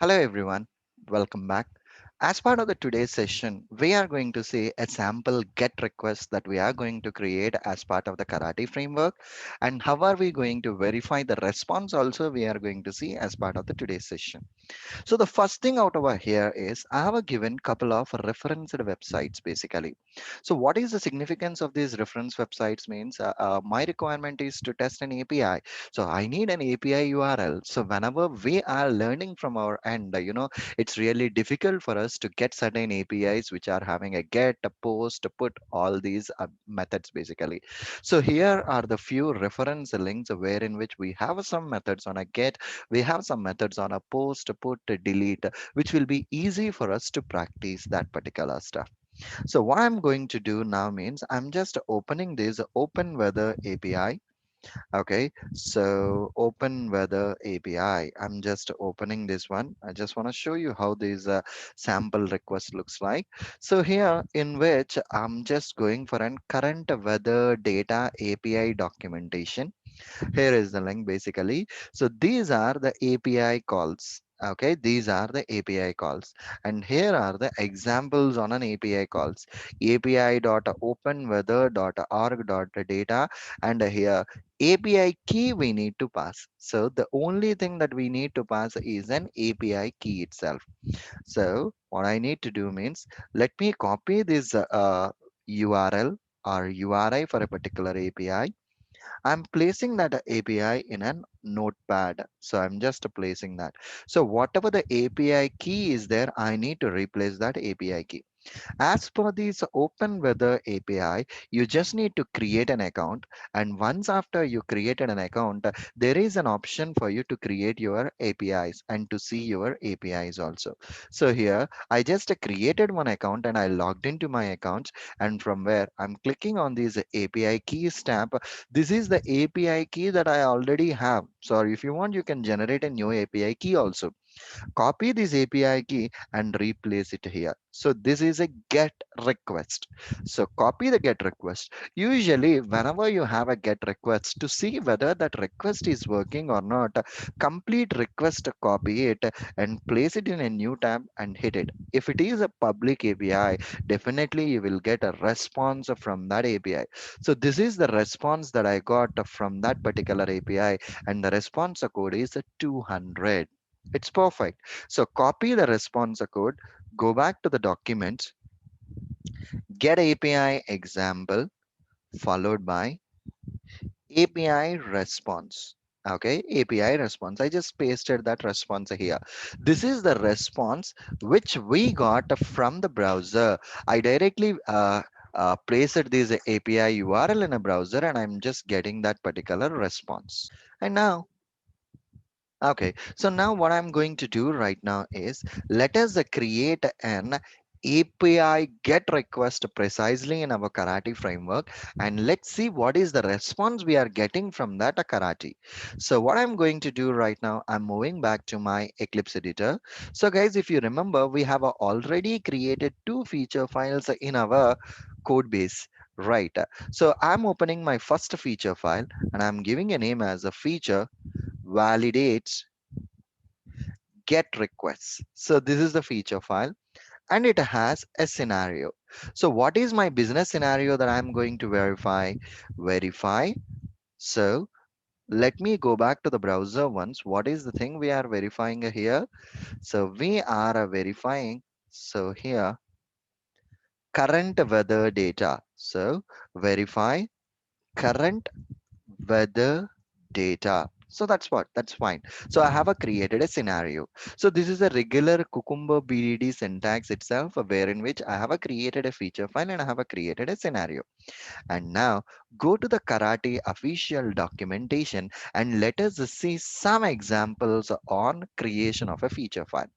Hello everyone, welcome back. As part of the today's session, we are going to see a sample GET request that we are going to create as part of the karate framework. And how are we going to verify the response also we are going to see as part of the today's session. So the first thing out over here is I have a given couple of referenced websites basically. So what is the significance of these reference websites means my requirement is to test an API. So I need an API URL. So whenever we are learning from our end, it's really difficult for us to get certain APIs which are having a get, a post, a put, all these methods basically. So here are the few reference links where in which we have some methods on a get, we have some methods on a post, put, delete, which will be easy for us to practice that particular stuff. So what I'm going to do now means I'm just opening this open weather API. Okay, so open weather API. I'm just opening this one. I just want to show you how this sample request looks like. So here in which I'm just going for an current weather data API documentation. Here is the link basically. So these are the API calls. Okay, these are the API calls. And here are the examples on an API calls. api.openweather.org.data, and here API key we need to pass. So the only thing that we need to pass is an API key itself. So what I need to do means let me copy this URL or URI for a particular API. I'm placing that API in a notepad. So I'm just placing that. So whatever the API key is there, I need to replace that API key. As per this open weather API, you just need to create an account. And once after you created an account, there is an option for you to create your APIs and to see your APIs also. So here, I just created one account and I logged into my accounts. And from where I'm clicking on this API keys tab, this is the API key that I already have. So if you want, you can generate a new API key also. Copy this API key and replace it here. So this is a get request. So copy the get request. Usually, whenever you have a get request to see whether that request is working or not, complete request, copy it and place it in a new tab and hit it. If it is a public API, definitely you will get a response from that API. So this is the response that I got from that particular API, and the response code is 200. It's perfect. So copy the response code, go back to the document, get API example followed by API response. Okay, API response. I just pasted that response here. This is the response which we got from the browser. I directly placed this API URL in a browser and I'm just getting that particular response. And now okay, so now what I'm going to do right now is let us create an API GET request precisely in our Karate framework, and let's see what is the response we are getting from that Karate. So what I'm going to do right now, I'm moving back to my Eclipse editor. So guys, if you remember, we have already created two feature files in our code base. Right. So I'm opening my first feature file and I'm giving a name as a feature validates get requests. So this is the feature file and it has a scenario. So what is my business scenario that I'm going to verify? Verify. So let me go back to the browser once. What is the thing we are verifying here? So we are verifying. So here, current weather data. So verify current weather data. So that's fine. So I have created a scenario. So this is a regular Cucumber BDD syntax itself, where in which I have created a feature file and I have created a scenario. And now go to the Karate official documentation and let us see some examples on creation of a feature file.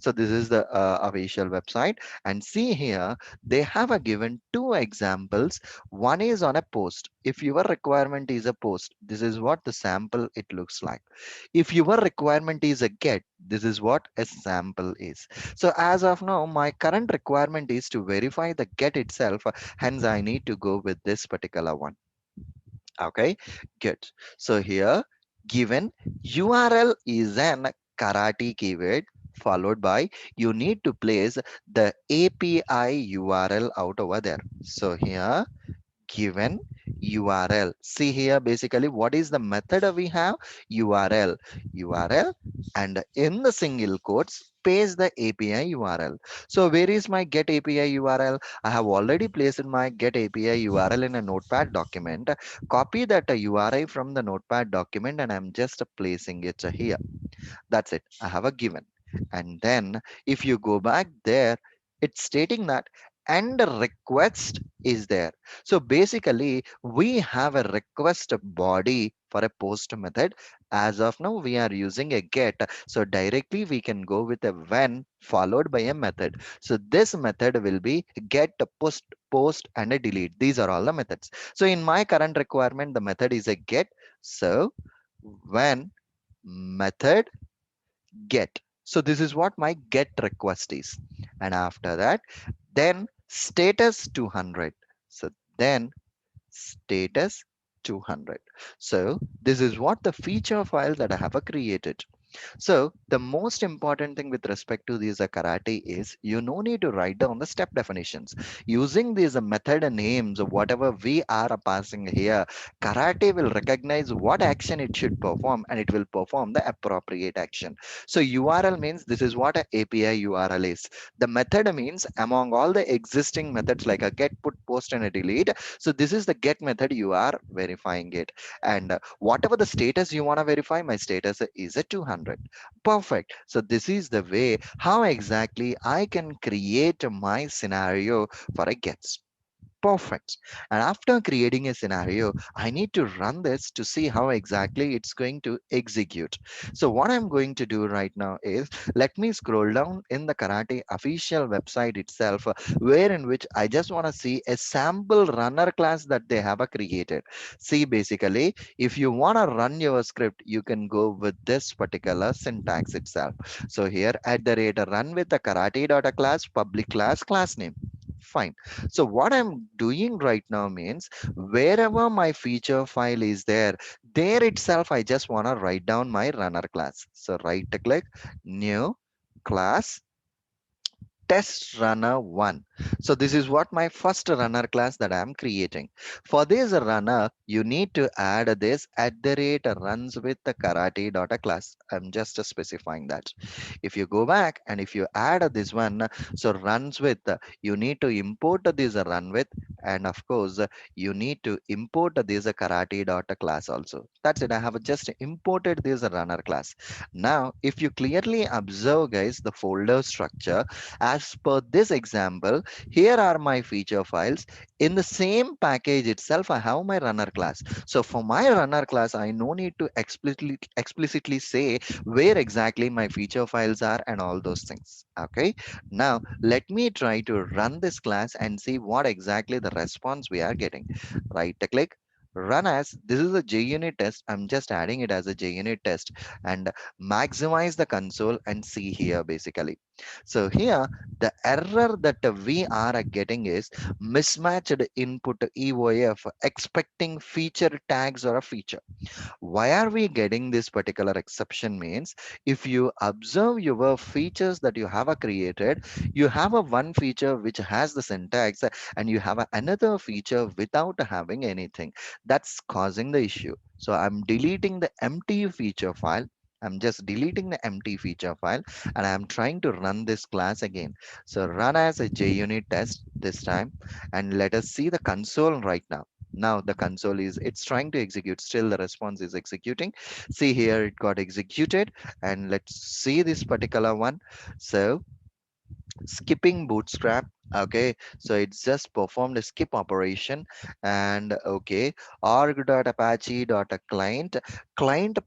So this is the official website, and see here they have given two examples. One is on a post. If your requirement is a post, this is what the sample it looks like. If your requirement is a get, this is what a sample is. So as of now, my current requirement is to verify the get itself. Hence, I need to go with this particular one. Okay, good. So here, given URL is an karate keyword, followed by you need to place the API URL out over there. So here given URL. See here, basically, what is the method we have? URL, and in the single quotes, paste the API URL. So where is my get API URL? I have already placed my get API URL in a notepad document. Copy that URI from the notepad document and I'm just placing it here. That's it. I have a given. And then if you go back there, it's stating that and a request is there. So basically, we have a request body for a post method. As of now, we are using a get. So directly we can go with a when followed by a method. So this method will be get, post, and a delete. These are all the methods. So in my current requirement, the method is a get. So when method get. So this is what my get request is. And after that, then status 200. So then status 200. So this is what the feature file that I have created. So the most important thing with respect to these karate is you no need to write down the step definitions. Using these method names, whatever we are passing here, karate will recognize what action it should perform and it will perform the appropriate action. So URL means this is what a API URL is. The method means among all the existing methods like a get, put, post, and a delete. So this is the get method you are verifying it. And whatever the status you want to verify, my status is a 200. Perfect. So this is the way how exactly I can create my scenario for a gets. Perfect. And after creating a scenario, I need to run this to see how exactly it's going to execute. So what I'm going to do right now is let me scroll down in the Karate official website itself, where in which I just want to see a sample runner class that they have created. See, basically, if you want to run your script, you can go with this particular syntax itself. So here at the rate run with the karate dot class, public class name. Fine. So what I'm doing right now means wherever my feature file is there, there itself, I just want to write down my runner class. So right click, new class, test runner one. So this is what my first runner class that I'm creating. For this runner, you need to add this at the rate runs with the karate dot class. I'm just specifying that. If you go back and if you add this one, so runs with, you need to import this run with, and of course, you need to import this karate dot class also. That's it. I have just imported this runner class. Now, if you clearly observe, guys, the folder structure, as per this example, here are my feature files. In the same package itself, I have my runner class. So for my runner class, I no need to explicitly say where exactly my feature files are and all those things. Okay. Now let me try to run this class and see what exactly the response we are getting. Right click, run as, this is a JUnit test. I'm just adding it as a JUnit test, and maximize the console and see here basically. So here the error that we are getting is mismatched input EOF expecting feature tags or a feature. Why are we getting this particular exception means if you observe your features that you have created, you have a one feature which has the syntax and you have another feature without having anything. That's causing the issue. So I'm deleting the empty feature file. I'm just deleting the empty feature file and I'm trying to run this class again. So run as a JUnit test this time and let us see the console right now. Now the console is, it's trying to execute, still the response is executing. See here, it got executed, and let's see this particular one. So skipping bootstrap. Okay, so it's just performed a skip operation. And okay, org.apache.client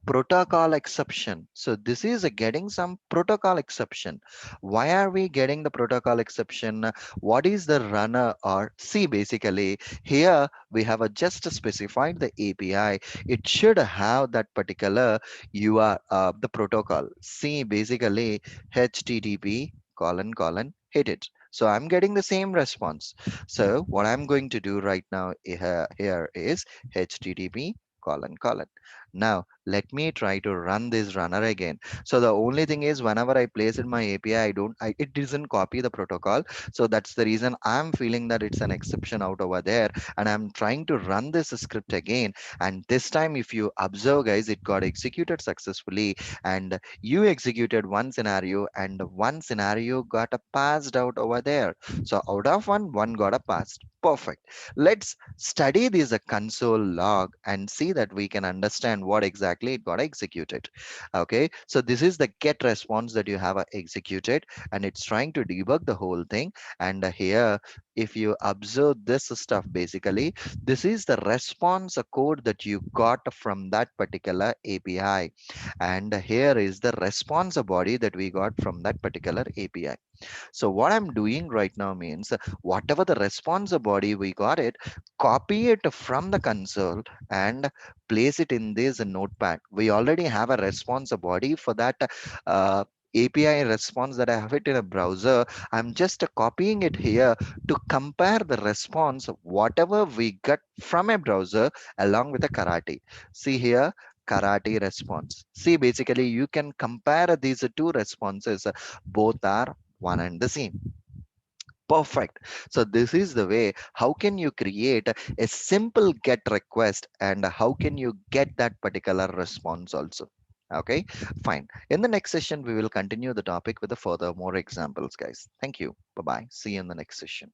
protocol exception. So this is getting some protocol exception. Why are we getting the protocol exception? What is the runner? Or see, basically here we have just specified the API. It should have that particular the protocol. See, basically HTTP hit it. So I'm getting the same response. So what I'm going to do right now here is HTTP colon colon. Now let me try to run this runner again. So the only thing is whenever I place in my API, it doesn't copy the protocol. So that's the reason I'm feeling that it's an exception out over there. And I'm trying to run this script again. And this time, if you observe guys, it got executed successfully. And you executed one scenario and one scenario got a passed out over there. So out of one got a passed. Perfect. Let's study this console log and see that we can understand what exactly it got executed. Okay, so this is the get response that you have executed, and it's trying to debug the whole thing. And here, if you observe this stuff, basically, this is the response code that you got from that particular API. And here is the response body that we got from that particular API. So what I'm doing right now means whatever the response body we got it, copy it from the console and place it in this notepad. We already have a response body for that API response that I have it in a browser. I'm just copying it here to compare the response, whatever we get from a browser along with a karate. See here, karate response. See, basically you can compare these two responses. Both are one and the same. Perfect. So this is the way how can you create a simple get request and how can you get that particular response also. Okay, fine. In the next session, we will continue the topic with the further more examples, guys. Thank you. Bye bye. See you in the next session.